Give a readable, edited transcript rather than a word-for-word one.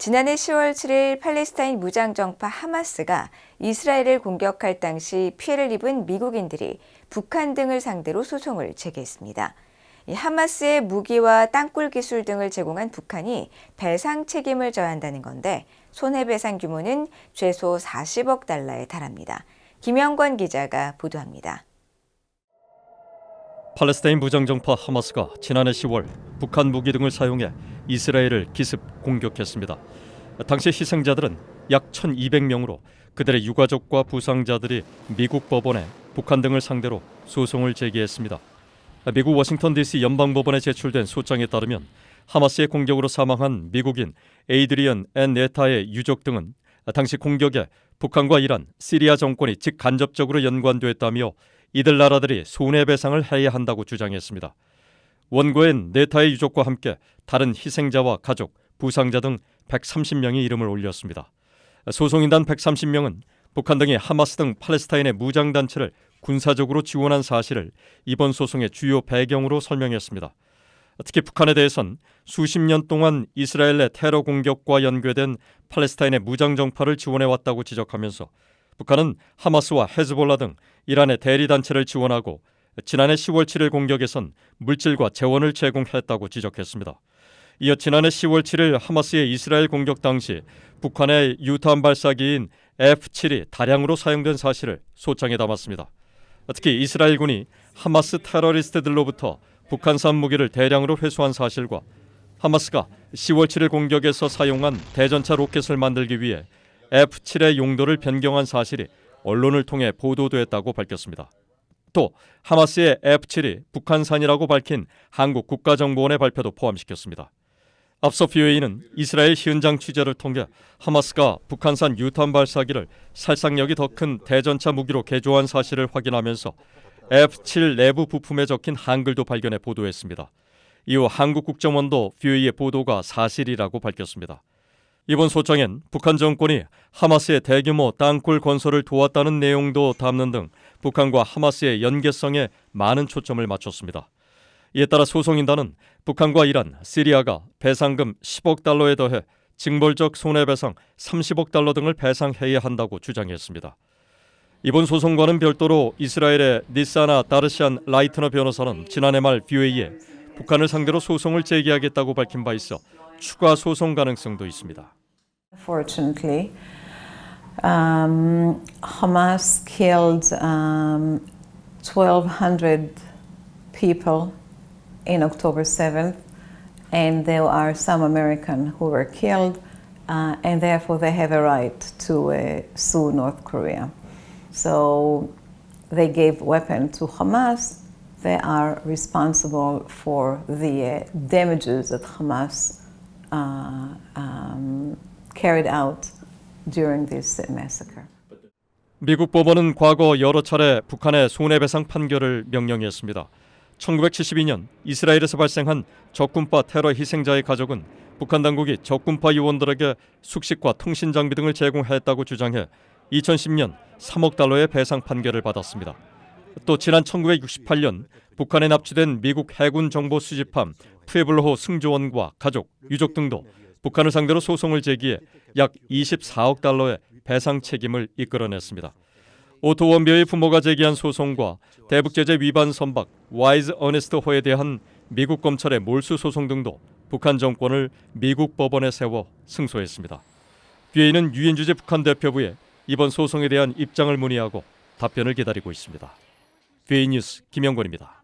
지난해 10월 7일 팔레스타인 무장정파 하마스가 이스라엘을 공격할 당시 피해를 입은 미국인들이 북한 등을 상대로 소송을 제기했습니다. 하마스의 무기와 땅굴 기술 등을 제공한 북한이 배상 책임을 져야 한다는 건데 손해배상 규모는 최소 40억 달러에 달합니다. 김영권 기자가 보도합니다. 팔레스타인 무장정파 하마스가 지난해 10월 북한 무기 등을 사용해 이스라엘을 기습 공격했습니다. 당시 희생자들은 약 1,200명으로 그들의 유가족과 부상자들이 미국 법원에 북한 등을 상대로 소송을 제기했습니다. 미국 워싱턴 DC 연방법원에 제출된 소장에 따르면 하마스의 공격으로 사망한 미국인 에이드리언 앤 네타의 유족 등은 당시 공격에 북한과 이란, 시리아 정권이 직간접적으로 연관됐다며 이들 나라들이 손해배상을 해야 한다고 주장했습니다. 원고엔 네타의 유족과 함께 다른 희생자와 가족, 부상자 등 130명이 이름을 올렸습니다. 소송인단 130명은 북한 등이 하마스 등 팔레스타인의 무장단체를 군사적으로 지원한 사실을 이번 소송의 주요 배경으로 설명했습니다. 특히 북한에 대해선 수십 년 동안 이스라엘 내 테러 공격과 연계된 팔레스타인의 무장정파를 지원해왔다고 지적하면서 북한은 하마스와 헤즈볼라 등 이란의 대리단체를 지원하고 지난해 10월 7일 공격에선 물질과 재원을 제공했다고 지적했습니다. 이어 지난해 10월 7일 하마스의 이스라엘 공격 당시 북한의 유탄 발사기인 F-7이 다량으로 사용된 사실을 소장에 담았습니다. 특히 이스라엘군이 하마스 테러리스트들로부터 북한산 무기를 대량으로 회수한 사실과 하마스가 10월 7일 공격에서 사용한 대전차 로켓을 만들기 위해 F-7의 용도를 변경한 사실이 언론을 통해 보도됐다고 밝혔습니다. 또 하마스의 F-7이 북한산이라고 밝힌 한국 국가정보원의 발표도 포함시켰습니다. 앞서 VOA는 이스라엘 현장 취재를 통해 하마스가 북한산 유탄 발사기를 살상력이 더 큰 대전차 무기로 개조한 사실을 확인하면서 F-7 내부 부품에 적힌 한글도 발견해 보도했습니다. 이후 한국국정원도 VOA의 보도가 사실이라고 밝혔습니다. 이번 소장엔 북한 정권이 하마스의 대규모 땅굴 건설을 도왔다는 내용도 담는 등 북한과 하마스의 연계성에 많은 초점을 맞췄습니다. 이에 따라 소송인단은 북한과 이란, 시리아가 배상금 10억 달러에 더해 징벌적 손해배상 30억 달러 등을 배상해야 한다고 주장했습니다. 이번 소송과는 별도로 이스라엘의 니사나 다르시안 라이트너 변호사는 지난해 말 VOA에 북한을 상대로 소송을 제기하겠다고 밝힌 바 있어 추가 소송 가능성도 있습니다. Fortunately, Hamas killed 1,200 people in October 7th, and there are some Americans who were killed, and therefore they have a right to sue North Korea. So they gave weapons to Hamas. They are responsible for the damages that Hamas carried out during this massacre. 미국 법원은 과거 여러 차례 북한의 손해배상 판결을 명령했습니다. 1972년 이스라엘에서 발생한 적군파 테러 희생자의 가족은 북한 당국이 적군파 요원들에게 숙식과 통신 장비 등을 제공했다고 주장해 2010년 3억 달러의 배상 판결을 받았습니다. 또 지난 1968년 북한에 납치된 미국 해군 정보 수집함 푸에블로호 승조원과 가족, 유족 등도 북한을 상대로 소송을 제기해 약 24억 달러의 배상 책임을 이끌어냈습니다. 오토 원비어의 부모가 제기한 소송과 대북제재 위반 선박 와이즈 어네스트호에 대한 미국 검찰의 몰수 소송 등도 북한 정권을 미국 법원에 세워 승소했습니다. VOA는 유엔 주재 북한 대표부에 이번 소송에 대한 입장을 문의하고 답변을 기다리고 있습니다. VOA 뉴스 김영권입니다.